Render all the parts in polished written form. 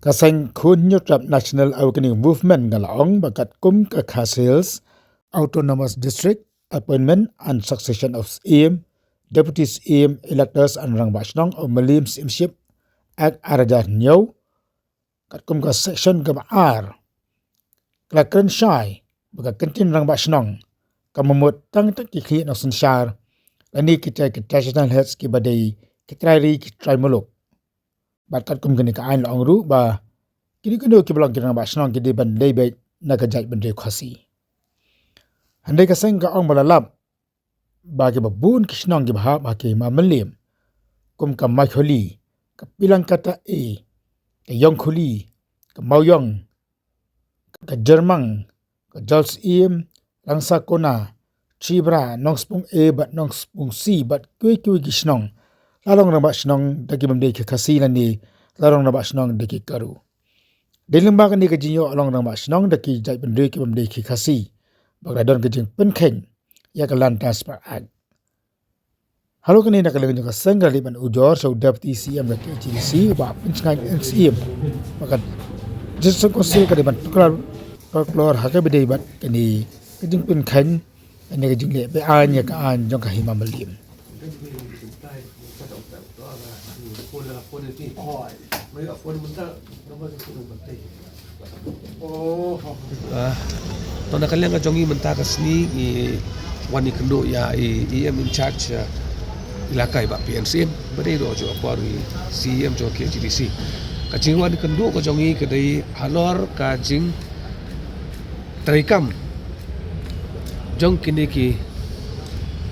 Kaseng khun nyutrap National Awakening Movement ngalaong bakat kum ke Khasils Autonomous District Appointment and Succession of CM Deputy CM Electors and Rang Bashnong of Malim Simship Ak Araja Nyau kat kum ke section ke Baar Kelakren Shai bakat kentin Rang Bashnong kamumut tang tak kikhi nak sensyar lani kita National Health ki badai kitrai muluk bakat kum kini ka ain long ru ba kini kendo ki belong kirang basnong ki de bandai bai nakajai bandai khasi handai ka seng ka ong balalap ba ki babun kisnong ki bha ba ki ma melim kum ka mai kholi ka pilang kata ka yong kholi ka mauyong ka jermang ka jols langsa kona chibra nong spung bat nong spung c bat kui kisnong larong na basnong dagi bandai ki khasi lani larong na basnong dagi karu Dilembang ni kejinyo along nang basnong daki jai bendui ki bendui ki khasi bagradon kejing penkheng ya kalan transfer ag halo kini nak lagi ka senggali ban ujor so deputy CM daki GDC ba pencengai NCM maka jesu konsil ka ban klor hake bedai bat kini kejing penkheng ani kejing le be anya ka an jong ka hima malim Tona kalian ka jongi menta ka sini i wani kendo ya EM in charge ilakai ba PNCM bade do jo apari CM jo ke GDC ka jing wani kendo ka jongi ka dai halor ka jing traikam jong kini ki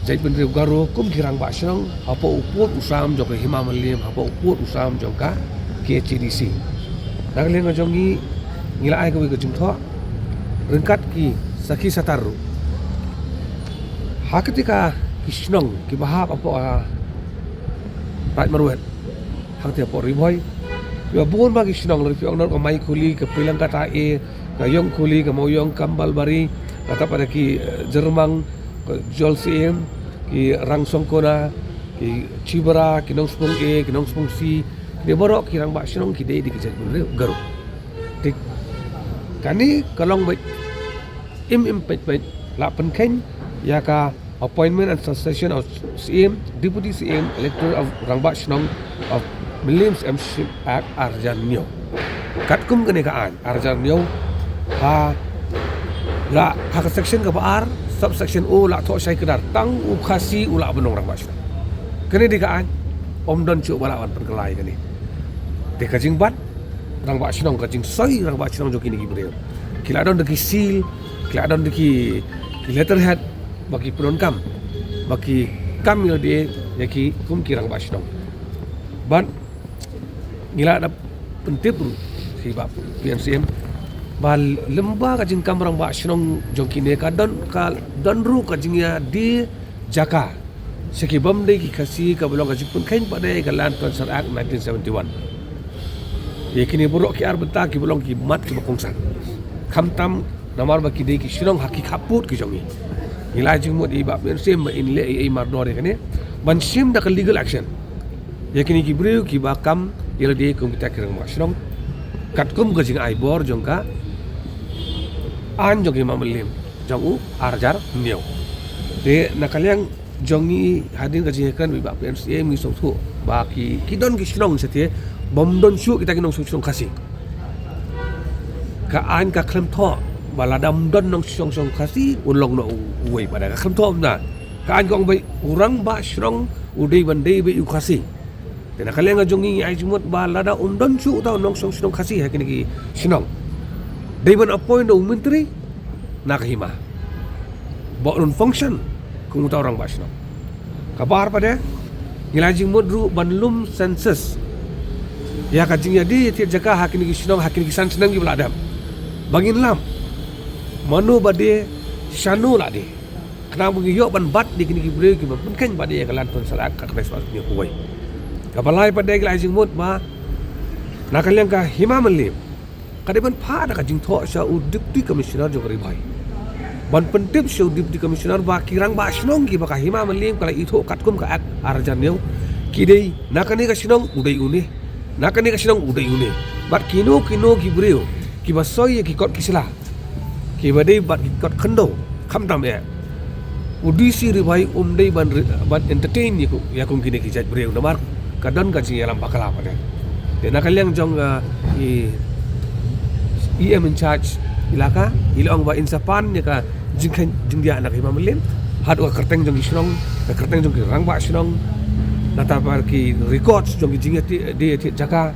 jai bendri garo kum kirang ba syang apa uput usam jo ke himamalim apa uput usam jo ka KCDC. Nak lihat macam ni ngila ai kami ke jumpa rengkat ki saki sataru. Ha ketika kisnong ki bahap apa right maruat. Hang tiap riboy. Ya bukan bagi kisnong lebih orang nak mai kuli ke pilang kata ke yong kuli ke moyong kambal bari kata pada ki jermang ke jolsim ki rangsong kona ki cibara ki nong spung ki nong spung c dia borok kirang bak syong ki di kejat bulu garu tik kani kalong baik pet la penken ya ka appointment and succession of CM deputy CM elector of rang bak syong of Milims Mship Act Arjanyo kat kum kene kaan Arjanyo ha la ha section ka Baar subsection O la tho sai kedar tang u khasi ula benong rang bak syong kene di kaan om don cu balawan perkelai kene de kajing bat rang bak syong kajing sai rang bak syong joki ni gibreu kila don de seal kila don de ki letterhead bagi penon bagi kamil de yaki kum kirang bak syong ban ngila da pentip ru si bab PNCM bal lemba kajing kam rang bak syong joki ne ka don ru kajing ya di jaka sekibam de ki kasi ka belong kajing pun kain pada galan Council Act 1971 Yakini buruk ki arbeta ki bolong ki mat ki bakongsan. Kamtam namar baki de ki shirong haki kaput ki jongi. Ilajing mod ibab sim in le ai marnore kane. Ban sim da legal action. Yakini ki breu ki bakam ila de kum kita kirang ma shirong. Katkum ka jing ai bor jongka. An jongi mamelim. Jongu arjar niau. De nakaliang jongi hadir ka jing kan ibab MCA mi sotu baki kidon ki shirong setie bom don syuk kita kinong syuk kasih ka an ka klem tho baladam don nong syong kasih ulong no uwe pada ka klem tho na ka an kong bai urang ba shrong udai bandai bai u kasih tena kalian ngajongi ai jumot balada don syuk tau nong syong kasih ha kini ki sinong dai ban appoint no menteri nak hima bo non function kung tau orang ba shrong kabar pada ngilajing modru banlum census ya kajing jadi tiap jaka hakini kisnong hakini kisan senang gi beladam bangin lam manu bade shanu la de kena bungi yo ban bat di kini gibre ki ban kan bade ya kalan ton salak ka kres pas ni kuwai kapalai pada glazing mut ma nakaliang ka himamelim kadiban pha da kajing tho sha u deputy commissioner jo kari bhai ban pentip sha deputy commissioner ba kirang ba snong ki ba ka himamelim kala itho katkum ka arjan neu kidei nakani ka sinong udai une nakani ka sinong udai une bat kino ki brio ki basoy ki kot kisla ki badai bat ki kot khando kham tam ya udisi ribai dei ban entertain ya kum kini ki jaj brio namar kadan ka jing alam bakala pada de nakaliang jong i EM in charge ilaka ilong ba insapan ya ka jingdia anak imam lim had wa kerteng jong isnong ka kerteng jong rang ba isnong nata par ki records jong jingya di jaka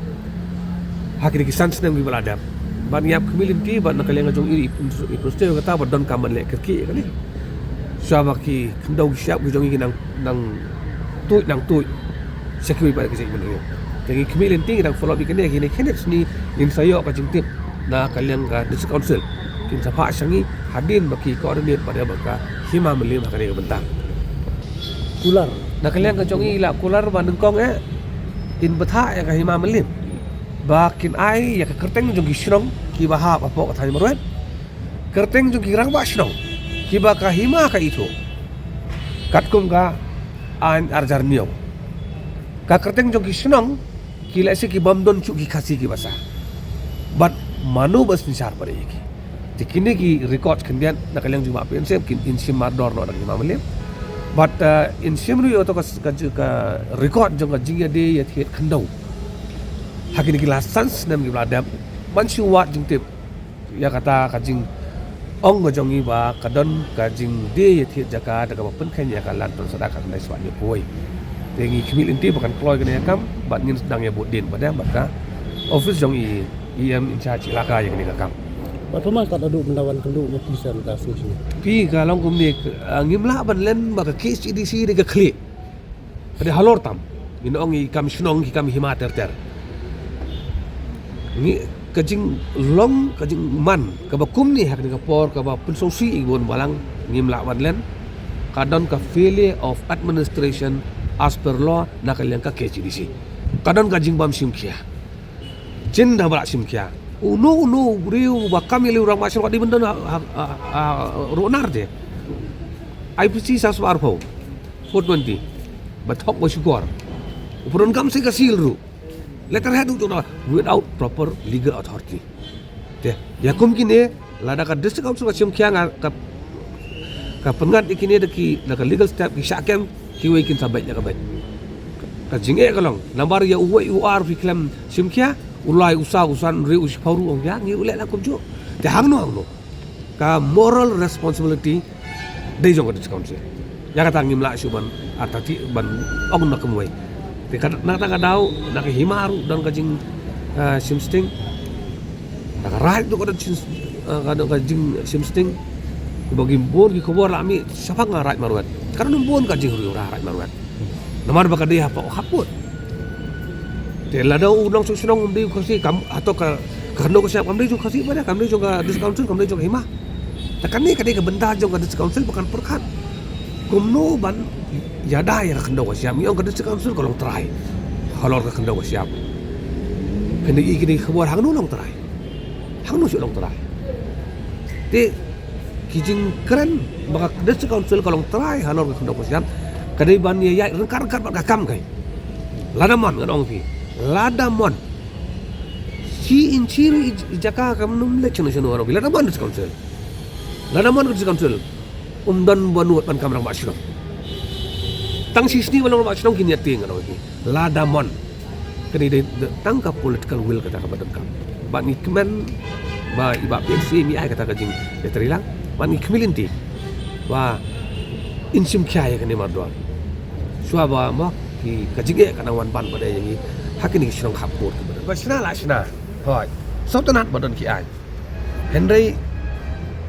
hakini ki sans nem gi baladap ban yap kemilin ti ban nakaliang jong iri iproste kata badon kaman le kerki kali sama ki kendau siap gi jong nang tui sekui pada kisah ini. Jadi kemilin ti nang follow bi kene kini ni in sayo ka jingtip na kalian ka district council kin sapa sangi hadin baki koordinat pada baka hima melim hakane bentang Kular. na kalian ka jongi la kular bandengkong in betha ya ka hima melim bakin ai ya ka kerteng jong gisrong ki bahap apa ka thai marwet kerteng jong kirang ba srong ki ba ka hima ka itu katkum ka an arjar niyo ka kerteng jong gisrong ki la se ki bamdon chu ki khasi ki basa but manu bas nisar pada iki tikini ki record kendian nak kalian cuma apian sem kin insim mardor no nak mamelim but insim ru yo to ka record jong ka jingya de ya thiet khandau hakini ki lasans nam ki bladam bansu wat jing tip ya kata ka jing ong go jong iba kadon ka jing de ya thiet jaka daga pen khan ya ka lan ton sadaka nai swa ni koi tengi kmil inti bukan kloy kena kam bat ngin sedang ya bodin pada maka office jong i EM in charge ilaka yang ni kakam. Bagaimana kalau duduk mendawan kenduk netizen kasus ini? Pi kalau kumni ngimla ban len baka case EDC de ka kli. Pada halor tam. Ginong i kam snong ki kam hima ter. Ni kajing long kajing man ka bakum ni hak ni ka por ka ba pensosi ingon balang ngimla ban len kadon ka failure of administration as per law nakalian ka case EDC. Kadon kajing bam simkia. Cinta balak simkia. No, beriu bakam yang orang masyarakat di benda ronar je. IPC saswar pau, 420, batok bersyukur. Upurun kam saya kasih ru. Letterhead itu na without proper legal authority. Deh, ya kumkine lada ka district council simkia ka pengat ikine deki lada legal step ki syakem kiwe kin sabai ya kabai. Ka jinge kalong lambar ya uwe UR fiklam simkia ulai usan re uspauru ong yang ulai la kumjo te hangno ka moral responsibility de jong ka council ya kata ngimla suban atati ban ong na kumwai te ka na ta dau na ka himaru dan ka jing simsting na ka right do ka jing simsting bagi bor ki kubor lami siapa nga right marwat karena bon ka jing ru right marwat namar baka de apa haput te lada unang susunong umdi kasi kam atau ka kando ko siap kamdi juga kasi pada kamdi juga district council kamdi juga hima takani kadi ka benda juga district council bukan perkat kumno ban yada ya kando ko siap yung ka district council ko long try halor ka kando ko siap kini ikini khabar hangno long try hangno si long try te kijing keren baka district council ko long try halor ka kando ko siap kadi ban ya rengkar ka kam kai ladaman ngadong pi ladamon si inciri jaka kam num lection orang bila ladamon di council dan buat pan kamrang basyrong tang sisni walang basyrong kini ting ano iki ladamon kini de tangkap political will kata kabadan kam ban ikmen ba iba PMC mi ay kata kajing de terilang ban ikmilinti ba insim kya ya kani mardoan suaba ma ki kajige kana wan ban pada yang hakini shrong khapur basna la shna hoy sautanat badan ki ai henry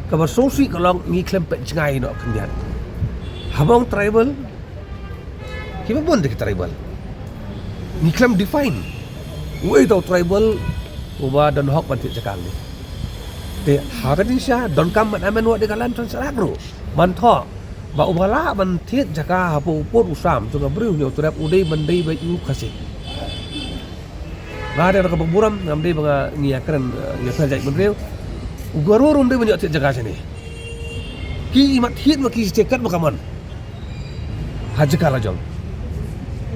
kabar sosi kalong ngi klem pe jingai no kendian habang tribal ki ba bon de tribal ngi klem define we do tribal uba dan hok ban ti jakang ni te hagatin sya don kam man amen wa de kalan transagro man tho ba ubala man thiet jaka hapo upor usam tunga briu ni utrap udai bandai ba yu khasi ada ka buram ngamdei banga ngiakran ya sajai bandriu ugaro ronde banyak thiet jaka sini ki imat thiet ma ki cekat makaman hajka la jong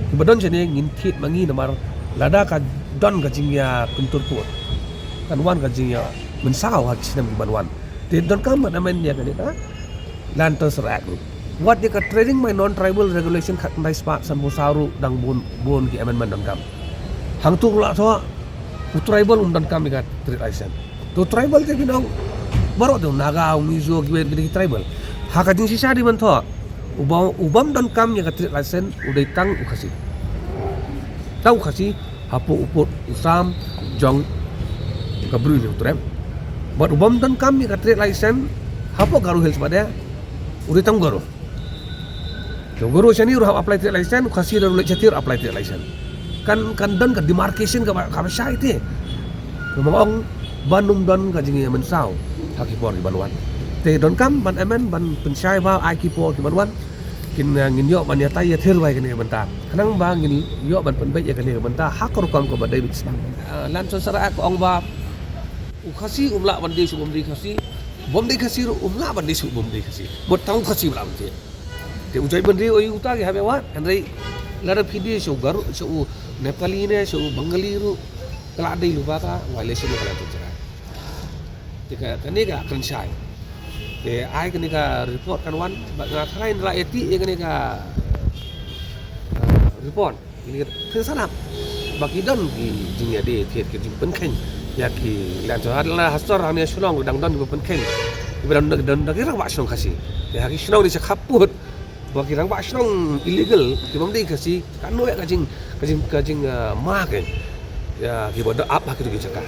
ki badon sini ngin thiet mangi namar lada ka don ka jing ya kuntur put kan wan ka jing ya mensau hak sinam ban wan te don kam man amen ya kan ka lan terserak what dia ka trading my non tribal regulation khat nai spa sambo saru dang bon ki amendment don kam hang tu la so tribal don kam ka trade license to tribal te binong baro do naga mizo ki tribal hak jing sisa di man tho ubam don kam ya ka trade license udai tang ukasi tau khasi hapo upot usam jong kabru ni utrem buat ubam dan kami ka trade license hapo garu hills pada udah tang garu to garu sini uru apply trade license khasi daru le chatir apply trade license kan dan ka demarcation ka syai te memang banum dan ka jingi mensau hakipor di banwan te don kam ban emen ban pensyai ba aikipor di banwan kin ngin yo ban ya tai ya thir wai kan banta kanang ba ngin yo ban pen bai ya kan banta hak rukam ko badai bisna lan so sara ko ong ba khasi umla ban di su bom di khasi ru umla ban di su bom di khasi bot tang khasi bla ban te ujai ban ri oi uta ge habe wa andrei lara phidi so garu so nepali ne so bengali ru kala dei lu ba ka violation kala tu jara tika kani ga kan sai te ai kani ka report kan wan ba ngain ra eti e kani ka report ini ke salam bagi don ki jinya de thiet ki jing pen khen ya ki lan so adalah hasor hamia shulong dang don ki pen khen ibaran dan rang ba shulong khasi ya ki shulong di sakaput bagi rang ba shulong illegal ki bom di khasi kan no ya ka jing ma ke ya ki bodo up ha ki tu ki chaka